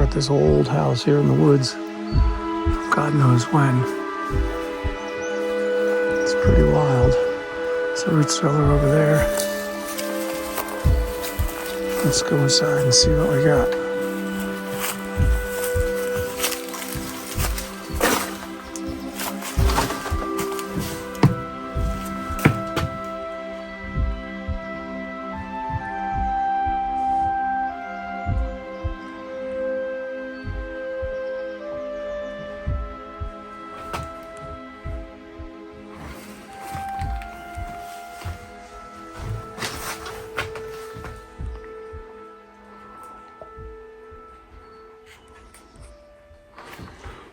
at this old house here in the woods. God knows when. It's pretty wild. It's a root cellar over there. Let's go inside and see what we got.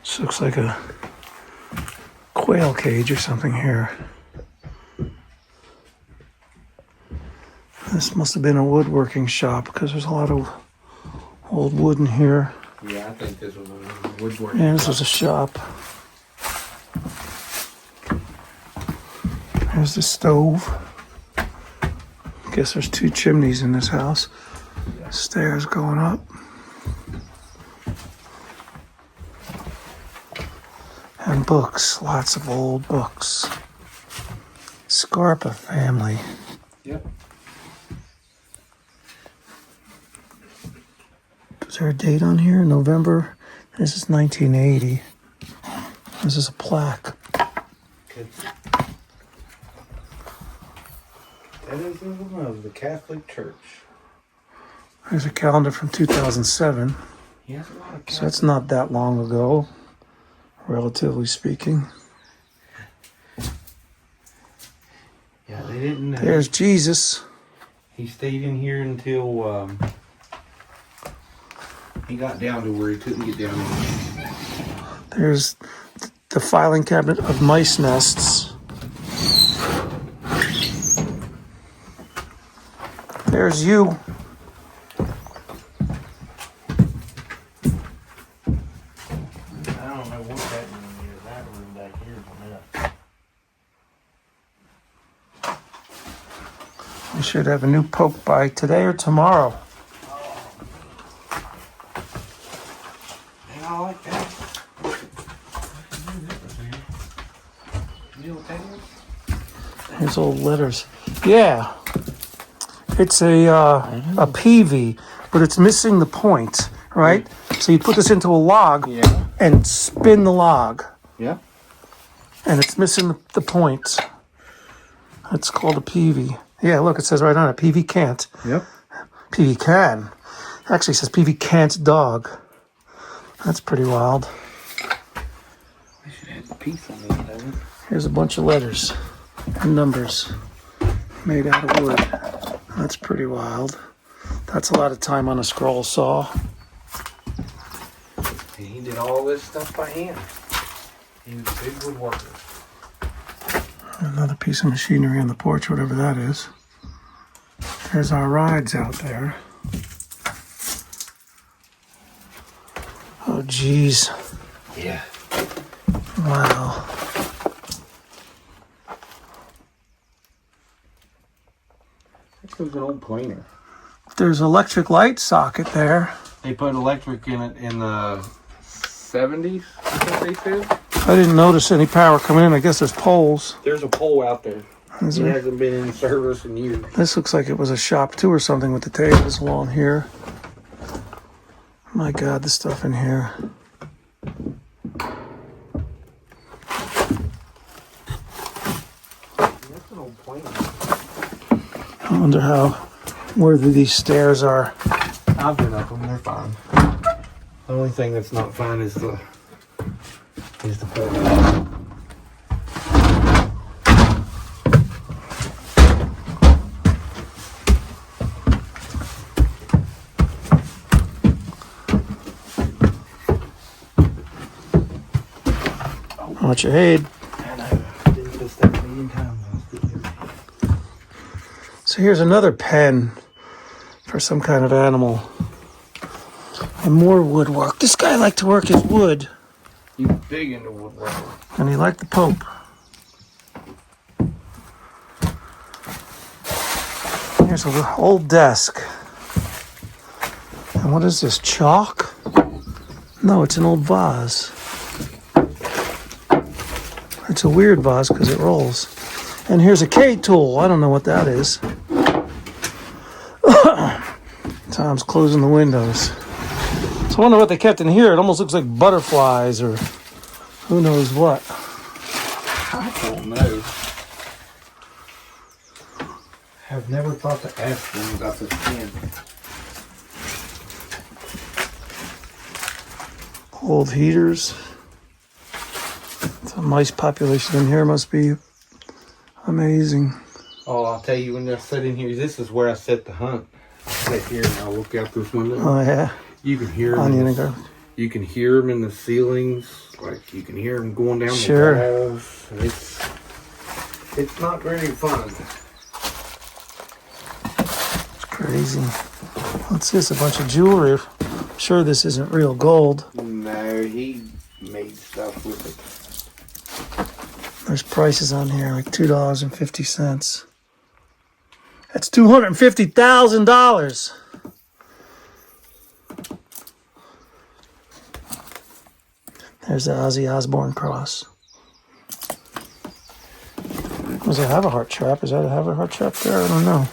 This looks like a quail cage or something here. This must have been a woodworking shop because there's a lot of old wood in here. Yeah, I think this was a woodworking And this was a shop. There's the stove. Guess there's 2 chimneys in this house. Stairs going up. And books, lots of old books. Scarpa family. Yep. Is there a date on here? November. This is 1980. This is a plaque. Good. That is the emblem of the Catholic Church. There's a calendar from 2007. He has a lot of So that's not that long ago, relatively speaking. Yeah, they didn't. There's Jesus. He stayed in here until he got down to where he couldn't get down. There's the filing cabinet of mice nests. There's you. I don't know what that room is. That room back here is a mess. We should have a new Pope by today or tomorrow. Yeah, I like that. Here's old letters. Yeah. It's a PV, but it's missing the point, right? So you put this into a log Yeah. and spin the log, Yeah. and it's missing the point. It's called a PV. Yeah, look, it says right on it, PV can't. Yep. PV can. Actually, it says PV can't dog. That's pretty wild. I should have the piece on it, doesn't it? Here's a bunch of letters and numbers made out of wood. That's pretty wild. That's a lot of time on a scroll saw. And he did all this stuff by hand. He was a big woodworker. Another piece of machinery on the porch, whatever that is. There's our rides out there. Oh, geez. Yeah. Wow. This was an old planer. There's an electric light socket there. They put electric in it in the 70s, is what they said. I didn't notice any power coming in. I guess there's poles. There's a pole out there. Is It there? hasn't been in service in years. This looks like it was a shop too or something with the tables along here. My God, the stuff in here. That's an old planer. I wonder how worthy these stairs are. I've been up them, they're fine. The only thing that's not fine is the pole. Watch your head. I know. I did this that a million times. So here's another pen for some kind of animal. And more woodwork. This guy liked to work his wood. He's big into woodworking. And he liked the Pope. Here's an old desk. And what is this, chalk? No, it's an old vase. It's a weird vase because it rolls. And here's a K tool. I don't know what that is. Tom's closing the windows. So I wonder what they kept in here. It almost looks like butterflies or who knows what. I don't know. I've never thought to ask them about this pen. Old heaters. The mice population in here must be amazing. Oh, I'll tell you when I sit in here. This is where I set the hunt. I sit here and I'll look out this window. Oh yeah. You can hear Onion and them. garlic. You can hear them in the ceilings. Like you can hear them going down Sure. the walls. And it's not very fun. It's crazy. What's this? A bunch of jewelry. I'm sure this isn't real gold. No, he made stuff with it. There's prices on here, like $2.50. That's $250,000. There's the Ozzy Osbourne cross. Does it have a heart trap? Does that have a heart trap there? I don't know.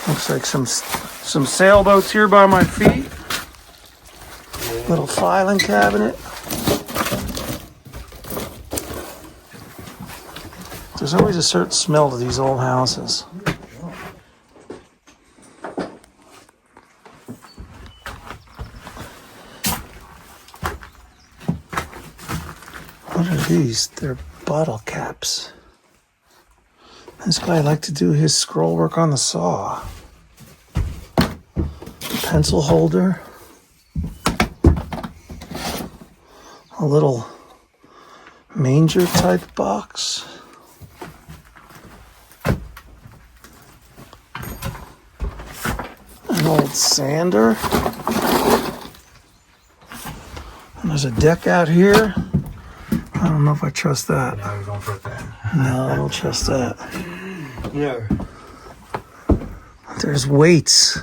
Looks like some sailboats here by my feet. Little filing cabinet. There's always a certain smell to these old houses. What are these? They're bottle caps. This guy liked to do his scroll work on the saw. Pencil holder. A little manger type box. An old sander. And there's a deck out here. I don't know if I trust that. No, don't put that. No, I don't trust that. No. There's weights.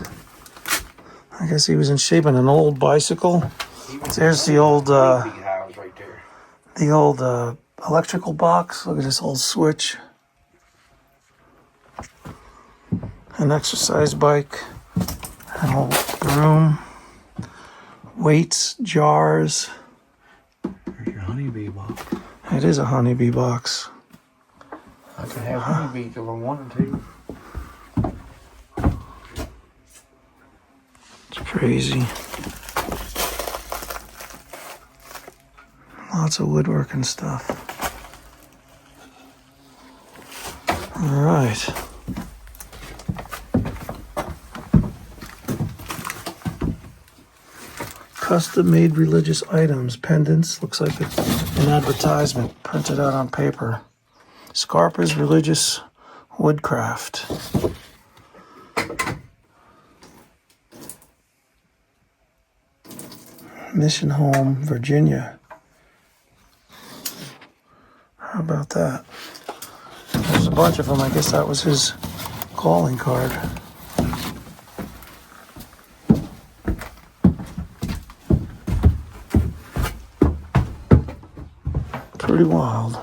I guess he was in shape on an old bicycle. There's the old house right there. the old electrical box. Look at this old switch. An exercise bike. An old broom. Weights, jars. There's your honeybee box. It is a honeybee box. I could have honeybees if I wanted to. It's crazy. Lots of woodworking stuff. All right. Custom-made religious items, pendants. Looks like it's an advertisement printed out on paper. Scarpa's Religious Woodcraft. Mission Home, Virginia. How about that? There's a bunch of them. I guess that was his calling card. Pretty wild.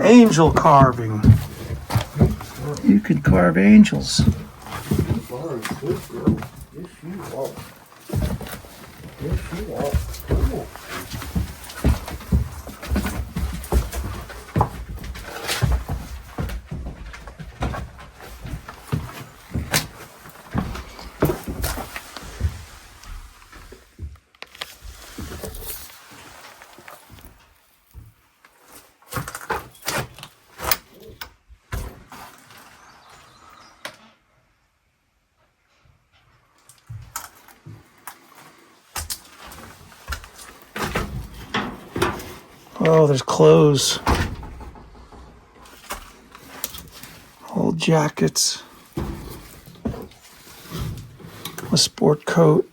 Angel carving. You can carve angels. Good girl. Yes, you are. Yes, you are. Cool. Oh, there's clothes. Old jackets. A sport coat.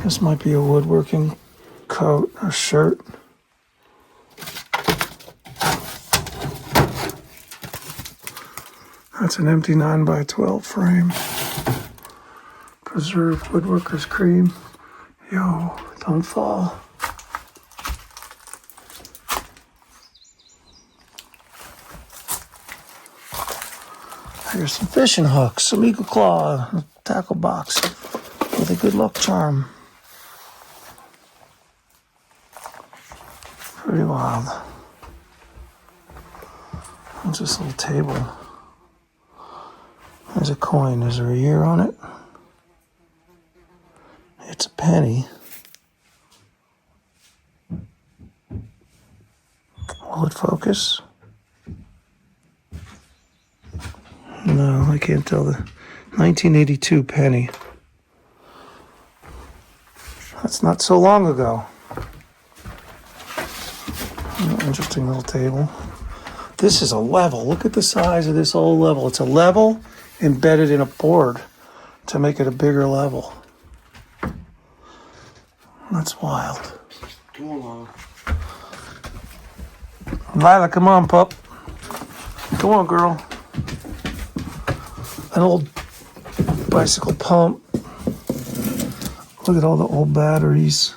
This might be a woodworking coat or shirt. That's an empty 9x12 frame. Preserved woodworker's cream. Yo, don't fall. Here's some fishing hooks, some eagle claw, a tackle box with a good luck charm. Pretty wild. What's this little table? There's a coin. Is there a year on it? It's a penny. Will it focus? No, I can't tell. The 1982 penny. That's not so long ago. Interesting little table. This is a level. Look at the size of this old level. It's a level embedded in a board to make it a bigger level. That's wild. Come along. Lila, come on, pup. Come on, girl. An old bicycle pump. Look at all the old batteries.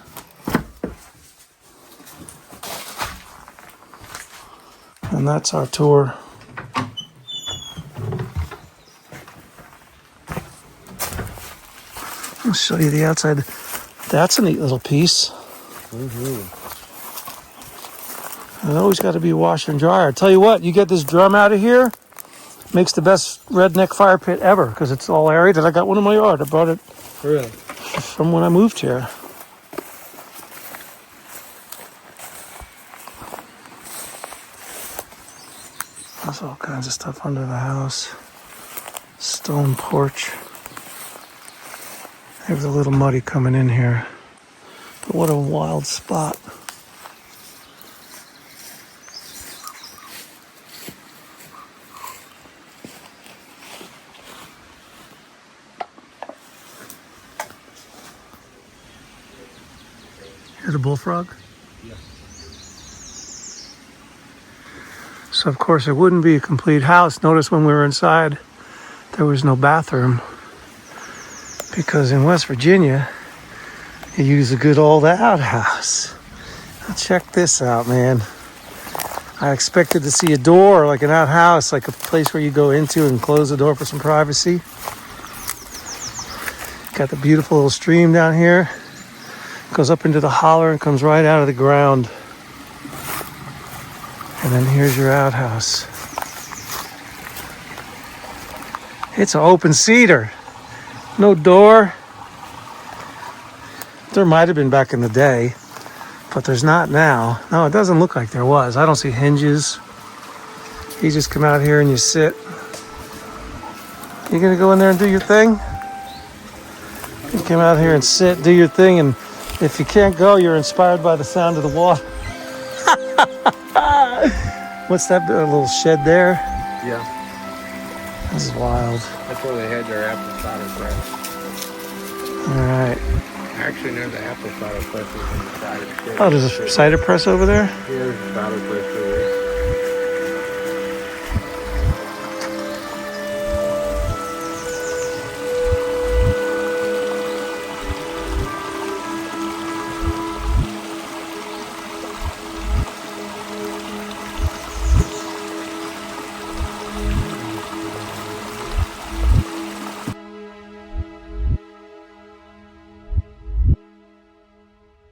And that's our tour. I'll show you the outside. That's a neat little piece. It's always got to be washer and dryer. I tell you what, you get this drum out of here, makes the best redneck fire pit ever because it's all aerated. I got one in my yard. I brought it from when I moved here. There's all kinds of stuff under the house. Stone porch. It was a little muddy coming in here. But what a wild spot. Hear the bullfrog? Yeah. So of course it wouldn't be a complete house. Notice when we were inside, there was no bathroom. Because in West Virginia, you use a good old outhouse. Now check this out, man. I expected to see a door, like an outhouse, like a place where you go into and close the door for some privacy. Got the beautiful little stream down here. Goes up into the holler and comes right out of the ground. And then here's your outhouse. It's an open cedar. No door. There might have been back in the day, but there's not now. No, it doesn't look like there was. I don't see hinges. You just come out here and you sit. You gonna go in there and do your thing? You come out here and sit, do your thing, and if you can't go, you're inspired by the sound of the water. What's that little shed there? Yeah. This is wild. That's where they had their apple cider press. All right. Actually, near the apple cider press is in the cider. Oh, there's a cider press over there? Here's the cider press over there.